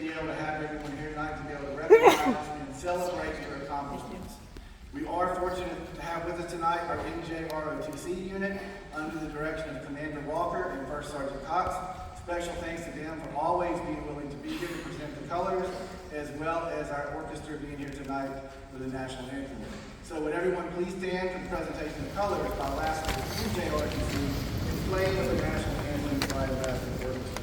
be able to have everyone here tonight to be able to recognize and celebrate your accomplishments. We are fortunate to have with us tonight our NJROTC unit under the direction of Commander Walker and First Sergeant Cox. Special thanks to them for always being willing to be here to present the colors, as well as our orchestra being here tonight for the national anthem. So would everyone please stand for the presentation of colors by Lassiter NJROTC and playing of the national anthem by the Lassiter Orchestra.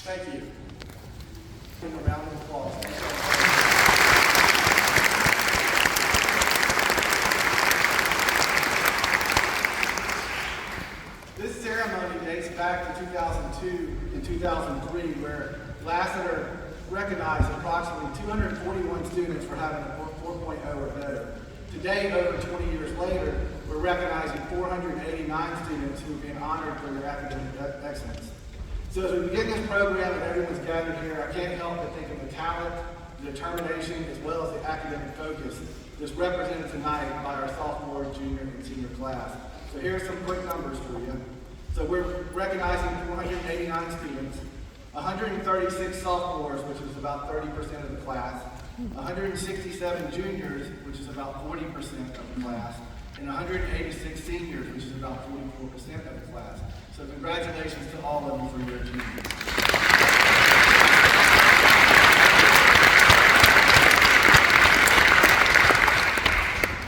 Thank you. Give a round of applause. This ceremony dates back to 2002 and 2003, where Lassiter recognized approximately 241 students for having a 4.0 or better. Today, over 20 years later, we're recognizing 489 students who've been honored for their academic excellence. So as we begin this program and everyone's gathered here, I can't help but think of the talent, the determination, as well as the academic focus that's represented tonight by our sophomore, junior, and senior class. So here's some quick numbers for you. So we're recognizing 489 students, 136 sophomores, which is about 30% of the class, 167 juniors, which is about 40% of the class, and 186 seniors, which is about 44% of the class. So congratulations to all of you for your achievements.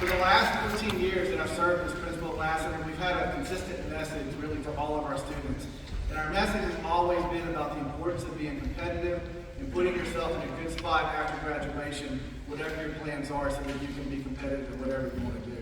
For the last 15 years that I've served as principal at Lassiter, we've had a consistent message really for all of our students. And our message has always been about the importance of being competitive and putting yourself in a good spot after graduation, whatever your plans are, so that you can be competitive in whatever you want to do.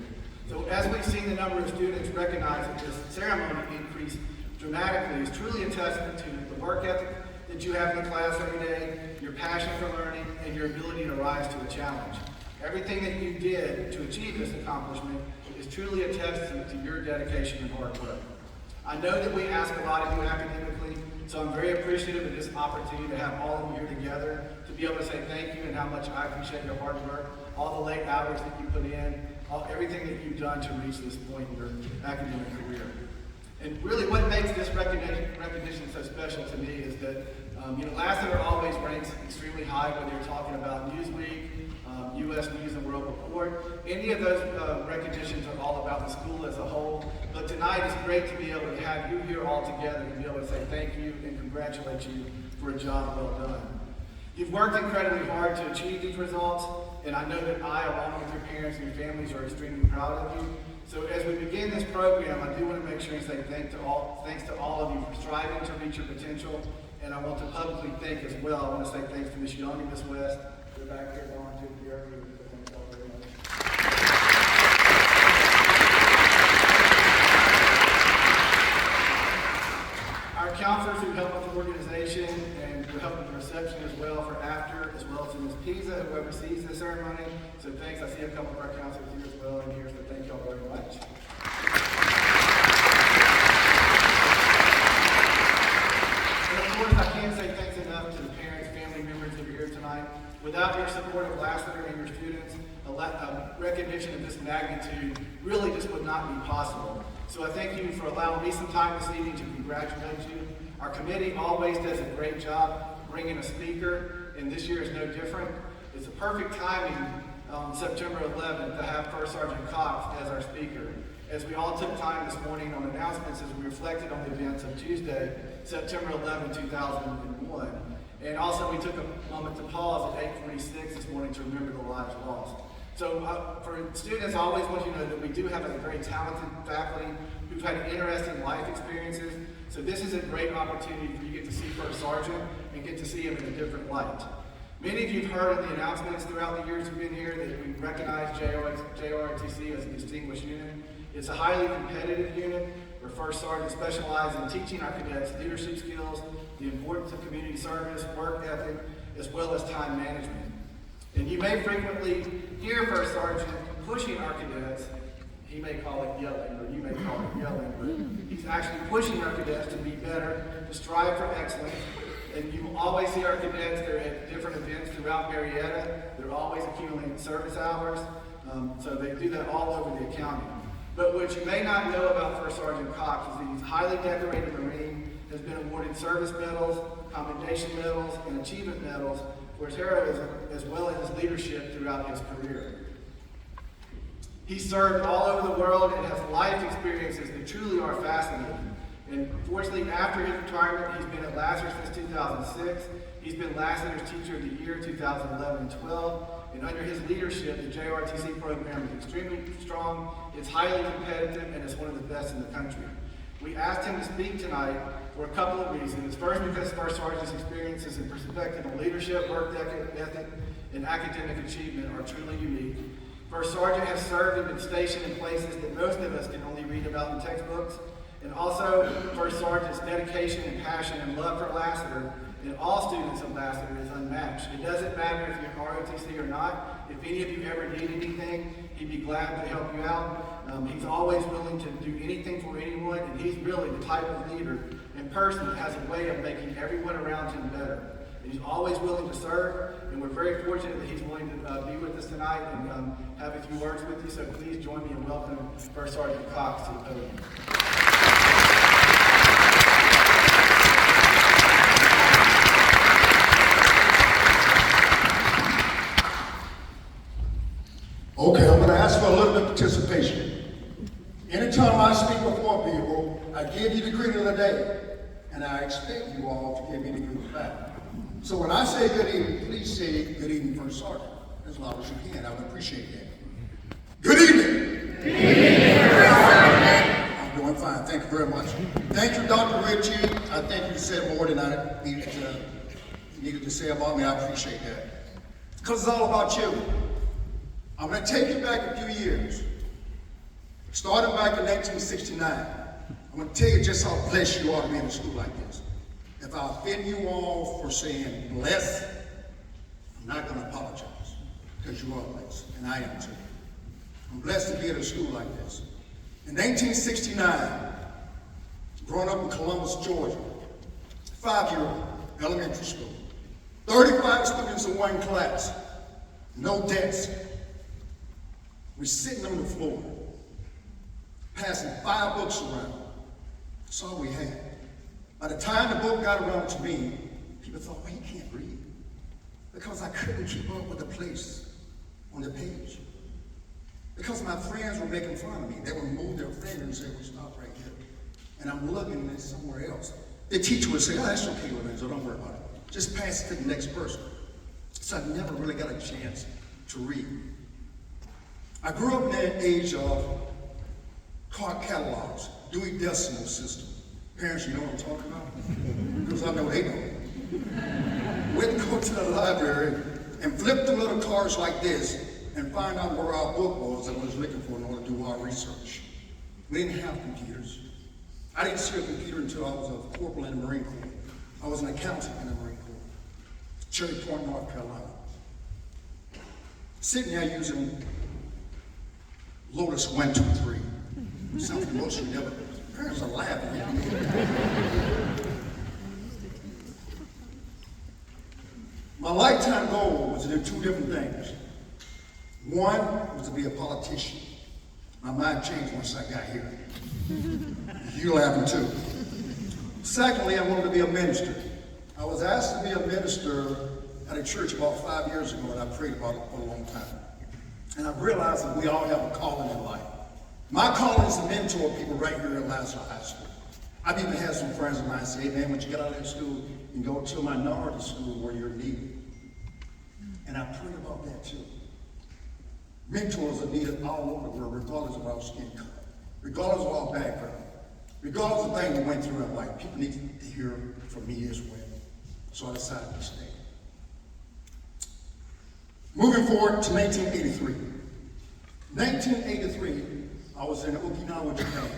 So as we've seen the number of students recognize that this ceremony increase dramatically, is truly a testament to the work ethic that you have in the class every day, your passion for learning, and your ability to rise to a challenge. Everything that you did to achieve this accomplishment is truly a testament to your dedication and hard work. I know that we ask a lot of you academically, so I'm very appreciative of this opportunity to have all of you here together, to be able to say thank you and how much I appreciate your hard work, all the late hours that you put in, everything that you've done to reach this point in your academic career. And really what makes this recognition so special to me is that, Lassiter always ranks extremely high when you're talking about Newsweek, U.S. News and World Report. Any of those recognitions are all about the school as a whole. But tonight it's great to be able to have you here all together and be able to say thank you and congratulate you for a job well done. You've worked incredibly hard to achieve these results, and I know that I, along with your parents and your families, are extremely proud of you. So as we begin this program, I do want to make sure and say thanks to all of you for striving to reach your potential. And I want to publicly thank as well. I want to say thanks to Ms. Young and Ms. West. They're back here volunteering for your group. Thank you all very much. Our counselors who help with the organization and who help with the reception as well for after, as well as to Ms. Pisa, who oversees the ceremony. So thanks. I see a couple of our counselors here as well in here, so thank you all very much. I can't say thanks enough to the parents, family members that are here tonight. Without your support of Lassiter and your students, a recognition of this magnitude really just would not be possible. So I thank you for allowing me some time this evening to congratulate you. Our committee always does a great job bringing a speaker, and this year is no different. It's a perfect timing on September 11th to have First Sergeant Cox as our speaker. As we all took time this morning on announcements as we reflected on the events of Tuesday, September 11, 2001. And also we took a moment to pause at 8:46 this morning to remember the lives lost. So for students, I always want you to know that we do have a very talented faculty who've had interesting life experiences. So this is a great opportunity for you to get to see First Sergeant and get to see him in a different light. Many of you have heard of the announcements throughout the years we've been here that we recognize JROTC as a distinguished unit. It's a highly competitive unit where First Sergeant specializes in teaching our cadets leadership skills, the importance of community service, work ethic, as well as time management. And you may frequently hear First Sergeant pushing our cadets. He may call it yelling, or you may call it yelling, but he's actually pushing our cadets to be better, to strive for excellence. And you will always see our cadets, they're at different events throughout Marietta. They're always accumulating service hours. So they do that all over the academy. But what you may not know about First Sergeant Cox is that he's a highly decorated Marine, has been awarded service medals, commendation medals, and achievement medals for his heroism as well as his leadership throughout his career. He served all over the world and has life experiences that truly are fascinating. And fortunately, after his retirement, he's been at Lassiter since 2006. He's been Lassiter's Teacher of the Year 2011 and 12. And under his leadership, the JRTC program is extremely strong, it's highly competitive, and it's one of the best in the country. We asked him to speak tonight for a couple of reasons. First, because First Sergeant's experiences and perspective on leadership, work ethic, and academic achievement are truly unique. First Sergeant has served and been stationed in places that most of us can only read about in textbooks. And also, First Sergeant's dedication and passion and love for Lassiter and all students of Lassiter is unmatched. It doesn't matter if you're ROTC or not. If any of you ever need anything, he'd be glad to help you out. He's always willing to do anything for anyone, and he's really the type of leader and person that has a way of making everyone around him better. And he's always willing to serve, and we're very fortunate that he's willing to be with us tonight and have a few words with you. So please join me in welcoming First Sergeant Cox to the podium. Okay, I'm going to ask for a little bit of participation. Anytime I speak before people, I give you the greeting of the day, and I expect you all to give me the greeting back. So when I say good evening, please say good evening, First Sergeant, as loud as you can. I would appreciate that. Good evening. Good evening, First Sergeant. I'm doing fine. Thank you very much. Thank you, Dr. Richie. I think you said more than I needed to say about me. I appreciate that. Because it's all about you. I'm going to take you back a few years. Starting back in 1969, I'm going to tell you just how blessed you are to be in a school like this. If I offend you all for saying blessed, I'm not going to apologize, because you are blessed, and I am too. I'm blessed to be at a school like this. In 1969, growing up in Columbus, Georgia, 5-year-old elementary school, 35 students in one class, no desk. We're sitting on the floor, passing 5 books around. That's all we had. By the time the book got around to me, people thought, well, he can't read. Because I couldn't keep up with the place on the page. Because my friends were making fun of me. They would move their finger and say, well, stop right here. And I'm looking at somewhere else. The teacher would say, oh, that's okay, Lorenzo, don't worry about it. Just pass it to the next person. So I never really got a chance to read. I grew up in the age of card catalogs, Dewey Decimal System. Parents, you know what I'm talking about? Because I know they know. Went and go to the library and flipped the little cards like this and find out where our book was that I was looking for in order to do our research. We didn't have computers. I didn't see a computer until I was a corporal in the Marine Corps. I was an accountant in the Marine Corps, Cherry Point, North Carolina. Sitting there using Lotus 1, 2, 3. Something most you never, parents are laughing at me. My lifetime goal was to do two different things. One was to be a politician. My mind changed once I got here. You laughing too. Secondly, I wanted to be a minister. I was asked to be a minister at a church about 5 years ago, and I prayed about it for a long time. And I realized that we all have a calling in life. My calling is to mentor people right here at Lassiter High School. I've even had some friends of mine say, hey man, when you get out of school, you can go to a minority school where you're needed. And I prayed about that too. Mentors are needed all over the world, regardless of our skin color, regardless of our background, regardless of the things we went through in life. People need to hear from me as well. So I decided to stay. Moving forward to 1983. 1983, I was in Okinawa, Japan.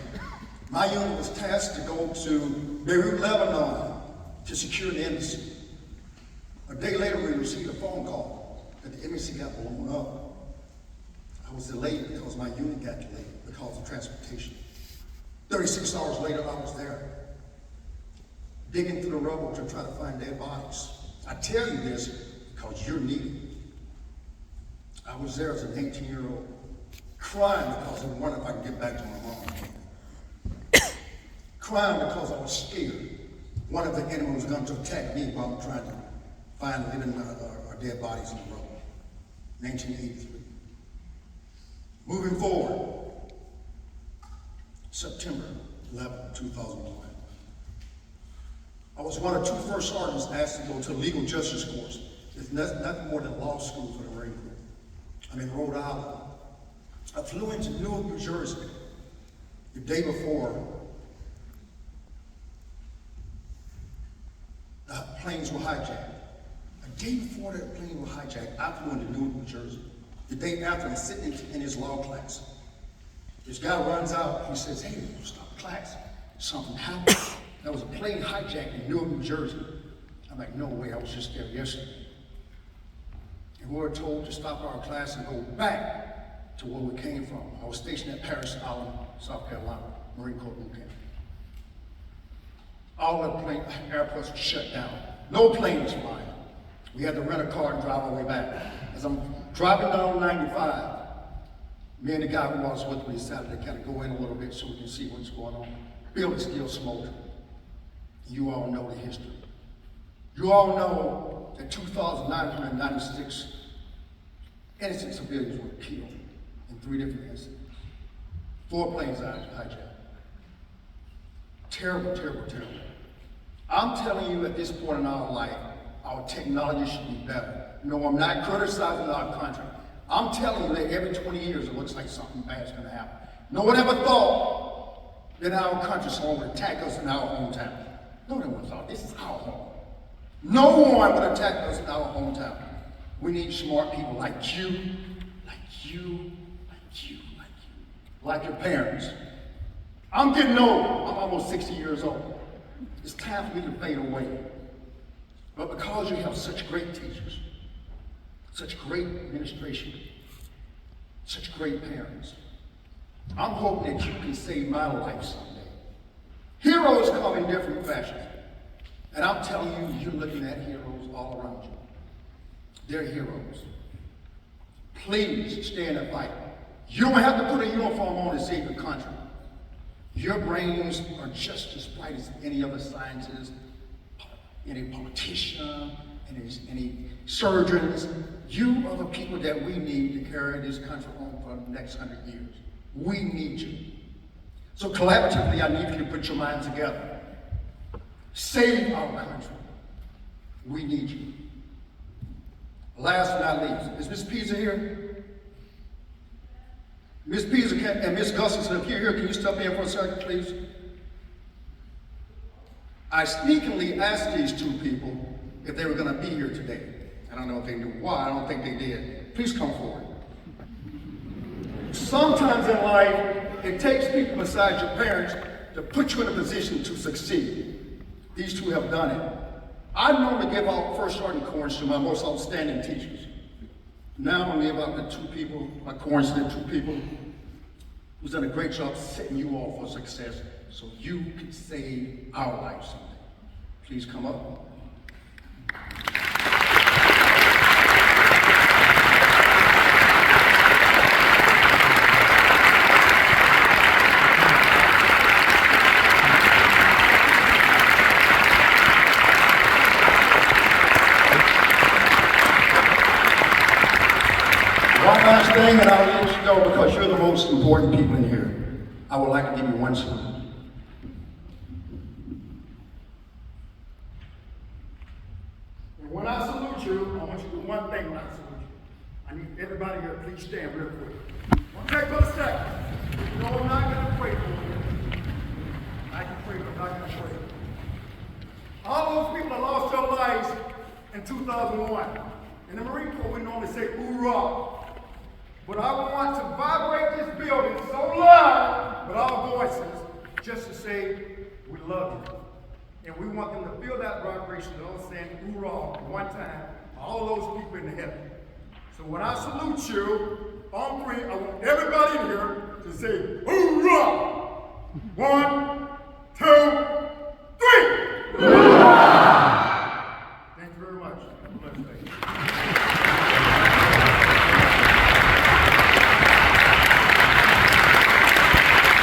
My unit was tasked to go to Beirut, Lebanon to secure the embassy. A day later, we received a phone call that the embassy got blown up. I was delayed because my unit got delayed because of transportation. 36 hours later, I was there, digging through the rubble to try to find dead bodies. I tell you this because you're needed. I was there as an 18-year-old, crying because I wondered if I could get back to my mom. Crying because I was scared. One of the enemy was going to attack me while I'm trying to find living or dead bodies in the rubble. 1983. Moving forward, September 11, 2001. I was one of two first sergeants asked to go to a legal justice course. It's nothing more than law school for the Marine Corps. I'm in Rhode Island. I flew into Newark, New Jersey the day before the planes were hijacked. The day before the plane was hijacked, I flew into Newark, New Jersey. The day after, I'm sitting in his law class. This guy runs out, he says, hey, stop class. Something happened. There was a plane hijacked in Newark, New Jersey. I'm like, no way, I was just there yesterday. And we were told to stop our class and go back to where we came from. I was stationed at Paris Island, South Carolina, Marine Corps boot camp. All the airports were shut down. No planes flying. We had to rent a car and drive our way back. As I'm driving down 95, me and the guy who was with me decided to kind of go in a little bit so we can see what's going on. Building still smoking. You all know the history. You all know that 2,996 innocent civilians were killed in 3 different incidents. 4 planes hijacked. Terrible, terrible, terrible. I'm telling you at this point in our life, our technology should be better. No, I'm not criticizing our country. I'm telling you that every 20 years it looks like something bad's gonna happen. No one ever thought that our country someone would attack us in our hometown. No one thought, this is our home. No one would attack us in our hometown. We need smart people like you, like you, like you, like you, like your parents. I'm getting old. I'm almost 60 years old. It's time for me to fade away. But because you have such great teachers, such great administration, such great parents, I'm hoping that you can save my life someday. Heroes come in different fashions. And I'm telling you, you're looking at heroes all around you. They're heroes. Please stay in the fight. You don't have to put a uniform on to save your country. Your brains are just as bright as any other scientist, any politician, any surgeons. You are the people that we need to carry this country on for the next 100 years. We need you. So collaboratively, I need you to put your minds together. Save our country. We need you. Last but not least, is Miss Pisa here? Miss Pisa and Miss Gustafson, if you're here, can you step in for a second, please? I sneakily asked these two people if they were going to be here today. I don't know if they knew why. I don't think they did. Please come forward. Sometimes in life, it takes people besides your parents to put you in a position to succeed. These two have done it. I normally give out First Sergeant corns to my most outstanding teachers. Now I'm going to give out the two people, my corns to the two people who's done a great job setting you all for success so you can save our lives someday. Please come up. One last thing, and I'll let you go because you're the most important people in here. I would like to give you one salute. And when I salute you, I want you to do one thing when I salute you. I need everybody here, please stand real quick. One take for a second. No, I'm not going to pray for you. I can pray, but I'm not going to pray. All those people that lost their lives in 2001. In the Marine Corps, we normally say, hoorah. But I want to vibrate this building so loud with our voices just to say, we love you. And we want them to feel that vibration of us saying, hoorah, one time, all those people in the heaven. So when I salute you, on three, I want everybody in here to say, hoorah! 1, 2,